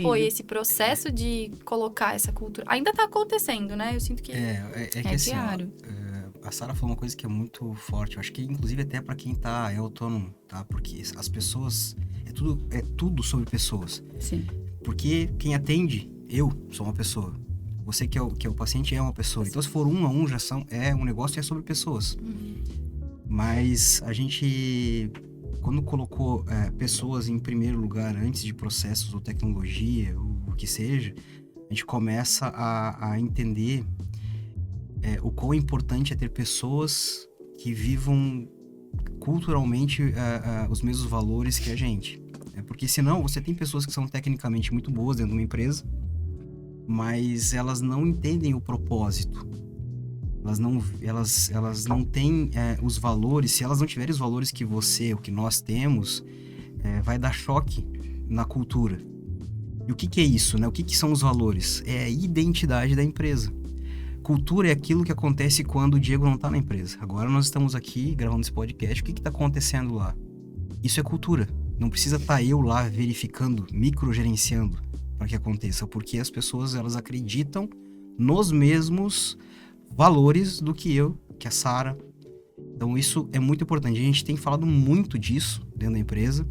foi esse processo de colocar essa cultura? Ainda tá acontecendo, né? Eu sinto que que assim, diário. A Sara falou uma coisa que é muito forte. Eu acho que, inclusive, até para quem é autônomo, tá? Porque as pessoas... É tudo sobre pessoas. Sim. Porque quem atende, eu sou uma pessoa. Você que é o paciente é uma pessoa. Então, se for um a um, um negócio é sobre pessoas. Mas a gente, quando colocou pessoas em primeiro lugar antes de processos ou tecnologia, ou o que seja, a gente começa a entender o quão importante é ter pessoas que vivam culturalmente os mesmos valores que a gente. Porque senão você tem pessoas que são tecnicamente muito boas dentro de uma empresa, mas elas não entendem o propósito. Elas não têm os valores. Se elas não tiverem os valores que o que nós temos, vai dar choque na cultura. E o que é isso, né? O que são os valores? É a identidade da empresa. Cultura é aquilo que acontece quando o Diego não está na empresa. Agora nós estamos aqui gravando esse podcast. O que está acontecendo lá? Isso é cultura. Não precisa estar eu lá verificando, microgerenciando para que aconteça. Porque as pessoas, elas acreditam nos mesmos valores do que eu, que a Sara. Então isso é muito importante. A gente tem falado muito disso dentro da empresa.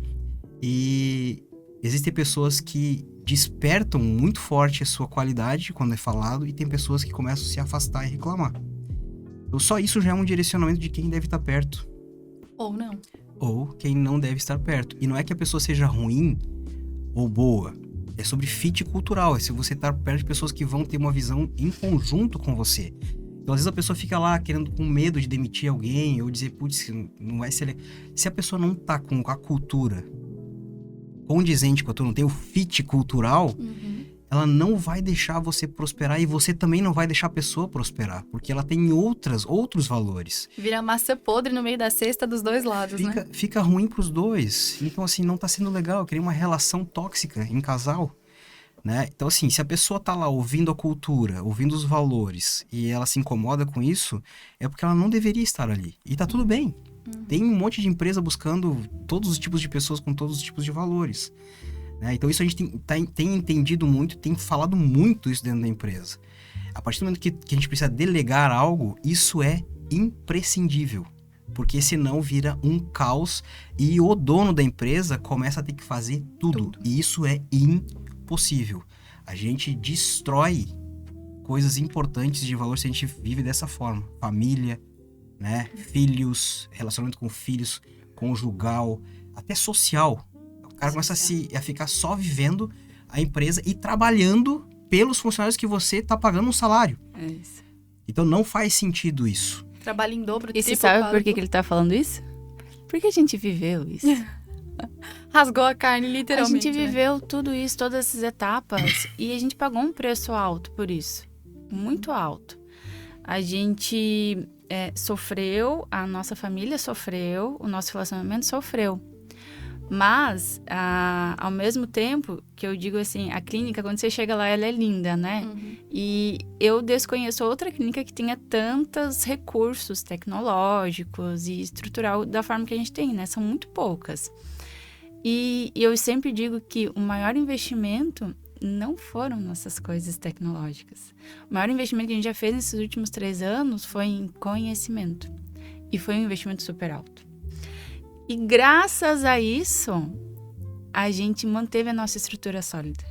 E existem pessoas que despertam muito forte a sua qualidade quando é falado, e tem pessoas que começam a se afastar e reclamar. Então só isso já é um direcionamento de quem deve estar perto. Ou não. Ou quem não deve estar perto. E não é que a pessoa seja ruim ou boa. É sobre fit cultural. É se você estar perto de pessoas que vão ter uma visão em conjunto com você. Então, às vezes a pessoa fica lá com medo de demitir alguém ou dizer, putz, não vai ser... Se a pessoa não tá com a cultura condizente com a tua, não tem o fit cultural, ela não vai deixar você prosperar, e você também não vai deixar a pessoa prosperar, porque ela tem outros valores. Vira massa podre no meio da cesta dos dois lados, né? Fica ruim pros dois. Então, assim, não tá sendo legal. Eu queria uma relação tóxica em casal, né? Então, assim, se a pessoa tá lá ouvindo a cultura, ouvindo os valores, e ela se incomoda com isso, é porque ela não deveria estar ali. E tá tudo bem. Tem um monte de empresa buscando todos os tipos de pessoas com todos os tipos de valores, né? Então isso a gente tem entendido muito, tem falado muito isso dentro da empresa. A partir do momento que a gente precisa delegar algo, isso é imprescindível, porque senão vira um caos e o dono da empresa começa a ter que fazer tudo. E isso é impossível. A gente destrói coisas importantes de valor se a gente vive dessa forma. Família, né? Filhos, relacionamento com filhos, conjugal, até social. O cara começa a ficar só vivendo a empresa e trabalhando pelos funcionários que você tá pagando um salário. É isso. Então não faz sentido isso. Trabalho em dobro. E você sabe por que ele tá falando isso? Porque a gente viveu isso. Rasgou a carne, literalmente. A gente viveu tudo isso, todas essas etapas, e a gente pagou um preço alto por isso. Muito alto. A gente sofreu, a nossa família sofreu, o nosso relacionamento sofreu. Mas, ao mesmo tempo, que eu digo assim, a clínica, quando você chega lá, ela é linda, né? E eu desconheço outra clínica que tenha tantos recursos tecnológicos e estrutural da forma que a gente tem, né? São muito poucas. E eu sempre digo que o maior investimento não foram nossas coisas tecnológicas. O maior investimento que a gente já fez nesses últimos 3 anos foi em conhecimento. E foi um investimento super alto. E graças a isso, a gente manteve a nossa estrutura sólida.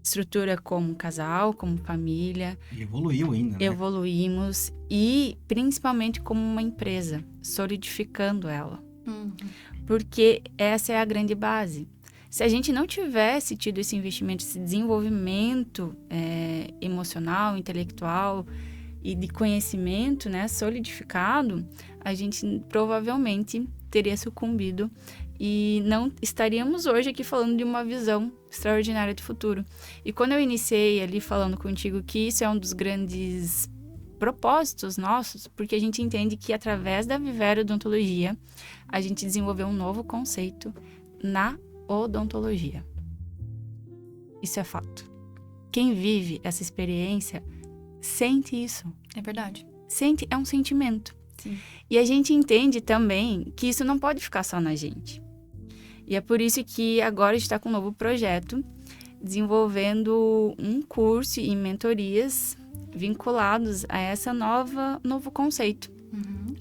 Estrutura como casal, como família. E evoluiu ainda, né? Evoluímos. E principalmente como uma empresa, solidificando ela. Porque essa é a grande base. Se a gente não tivesse tido esse investimento, esse desenvolvimento emocional, intelectual e de conhecimento, né, solidificado, a gente provavelmente teria sucumbido e não estaríamos hoje aqui falando de uma visão extraordinária de futuro. E quando eu iniciei ali falando contigo que isso é um dos grandes propósitos nossos, porque a gente entende que através da Vivero Odontologia, a gente desenvolveu um novo conceito na odontologia. Isso é fato. Quem vive essa experiência sente isso. É verdade. Sente, é um sentimento. Sim. E a gente entende também que isso não pode ficar só na gente. E é por isso que agora a gente está com um novo projeto, desenvolvendo um curso e mentorias vinculados a esse novo conceito.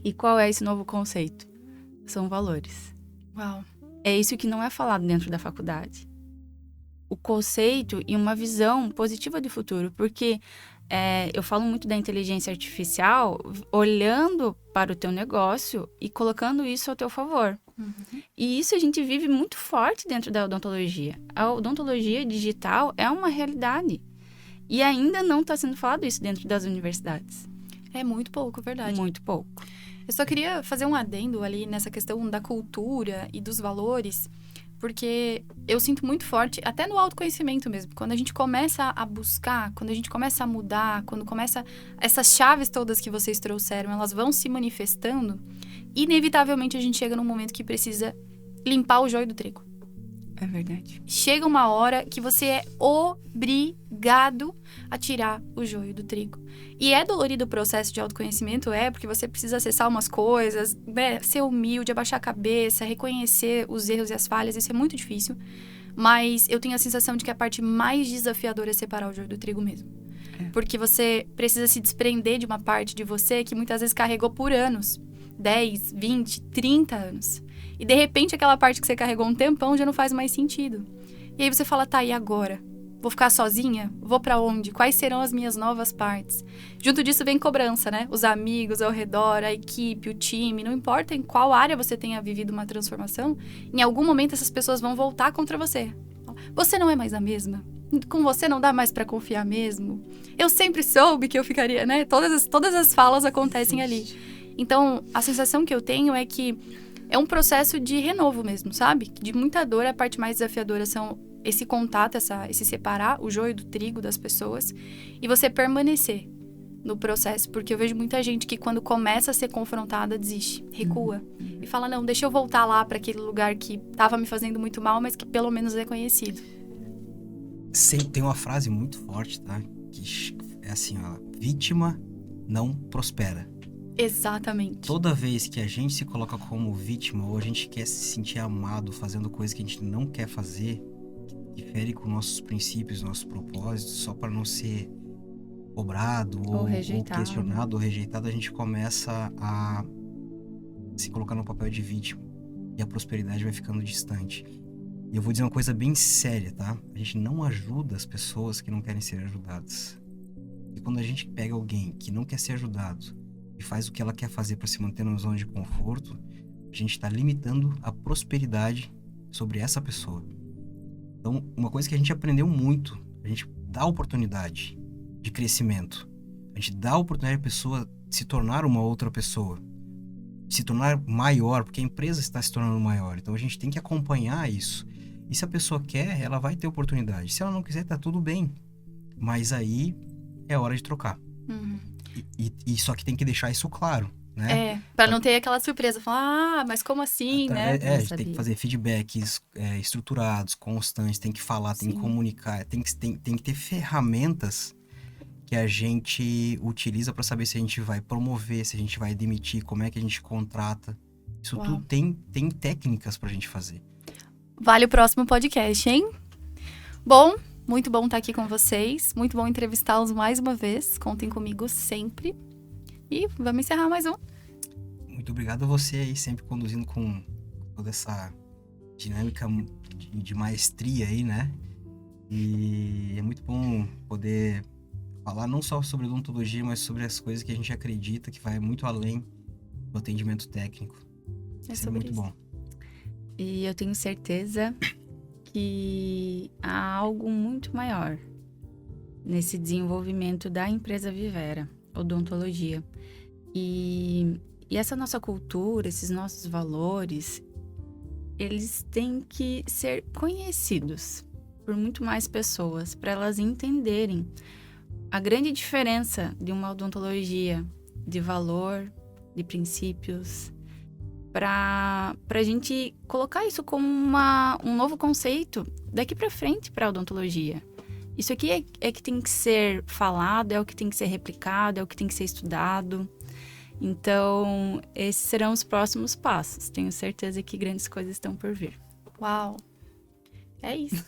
E qual é esse novo conceito? São valores. Uau. É isso que não é falado dentro da faculdade. O conceito e uma visão positiva de futuro, porque eu falo muito da inteligência artificial olhando para o teu negócio e colocando isso ao teu favor. E isso a gente vive muito forte dentro da odontologia. A odontologia digital é uma realidade. E ainda não está sendo falado isso dentro das universidades. É muito pouco, verdade. Muito pouco. Eu só queria fazer um adendo ali nessa questão da cultura e dos valores, porque eu sinto muito forte, até no autoconhecimento mesmo, quando a gente começa a buscar, quando a gente começa a mudar, quando começa... Essas chaves todas que vocês trouxeram, elas vão se manifestando, inevitavelmente a gente chega num momento que precisa limpar o joio do trigo. É verdade. Chega uma hora que você é obrigado a tirar o joio do trigo. E é dolorido o processo de autoconhecimento, porque você precisa acessar umas coisas, né? Ser humilde, abaixar a cabeça, reconhecer os erros e as falhas, isso é muito difícil. Mas eu tenho a sensação de que a parte mais desafiadora é separar o joio do trigo mesmo. Porque você precisa se desprender de uma parte de você que muitas vezes carregou por anos. 10, 20, 30 anos. E de repente aquela parte que você carregou um tempão já não faz mais sentido. E aí você fala, tá, e agora? Vou ficar sozinha? Vou pra onde? Quais serão as minhas novas partes? Junto disso vem cobrança, né? Os amigos ao redor, a equipe, o time. Não importa em qual área você tenha vivido uma transformação, em algum momento essas pessoas vão voltar contra você. Você não é mais a mesma. Com você não dá mais pra confiar mesmo. Eu sempre soube que eu ficaria, né? Todas as falas acontecem ali. Então, a sensação que eu tenho é que é um processo de renovo mesmo, sabe? De muita dor, a parte mais desafiadora são esse contato, esse separar o joio do trigo das pessoas e você permanecer no processo. Porque eu vejo muita gente que quando começa a ser confrontada, desiste, recua. E fala, não, deixa eu voltar lá para aquele lugar que estava me fazendo muito mal, mas que pelo menos é conhecido. Tem uma frase muito forte, tá? Que é assim, ó, vítima não prospera. Exatamente. Toda vez que a gente se coloca como vítima ou a gente quer se sentir amado fazendo coisa que a gente não quer fazer, que fere com nossos princípios, nossos propósitos, só para não ser cobrado ou questionado ou rejeitado, a gente começa a se colocar no papel de vítima e a prosperidade vai ficando distante. E eu vou dizer uma coisa bem séria, tá? A gente não ajuda as pessoas que não querem ser ajudadas. E quando a gente pega alguém que não quer ser ajudado e faz o que ela quer fazer para se manter numa zona de conforto, a gente está limitando a prosperidade sobre essa pessoa. Então, uma coisa que a gente aprendeu muito, a gente dá oportunidade de crescimento. A gente dá a oportunidade à pessoa se tornar uma outra pessoa, se tornar maior, porque a empresa está se tornando maior. Então, a gente tem que acompanhar isso. E se a pessoa quer, ela vai ter oportunidade. Se ela não quiser, tá tudo bem. Mas aí é hora de trocar. E só que tem que deixar isso claro, né? Pra não ter aquela surpresa. Falar, mas como assim, né? A gente tem que fazer feedbacks estruturados, constantes, tem que falar, tem que comunicar, tem que ter ferramentas que a gente utiliza para saber se a gente vai promover, se a gente vai demitir, como é que a gente contrata. Isso tudo tem técnicas pra gente fazer. Vale o próximo podcast, hein? Bom, muito bom estar aqui com vocês. Muito bom entrevistá-los mais uma vez. Contem comigo sempre. E vamos encerrar mais um. Muito obrigado a você aí, sempre conduzindo com toda essa dinâmica de maestria aí, né? E é muito bom poder falar não só sobre odontologia, mas sobre as coisas que a gente acredita que vai muito além do atendimento técnico. Isso é muito bom. E eu tenho certeza que há algo muito maior nesse desenvolvimento da empresa Vivera, odontologia. E essa nossa cultura, esses nossos valores, eles têm que ser conhecidos por muito mais pessoas, para elas entenderem a grande diferença de uma odontologia de valor, de princípios, para a gente colocar isso como um novo conceito daqui para frente para a odontologia. Isso aqui é que tem que ser falado, é o que tem que ser replicado, é o que tem que ser estudado. Então, esses serão os próximos passos. Tenho certeza que grandes coisas estão por vir. Uau. É isso.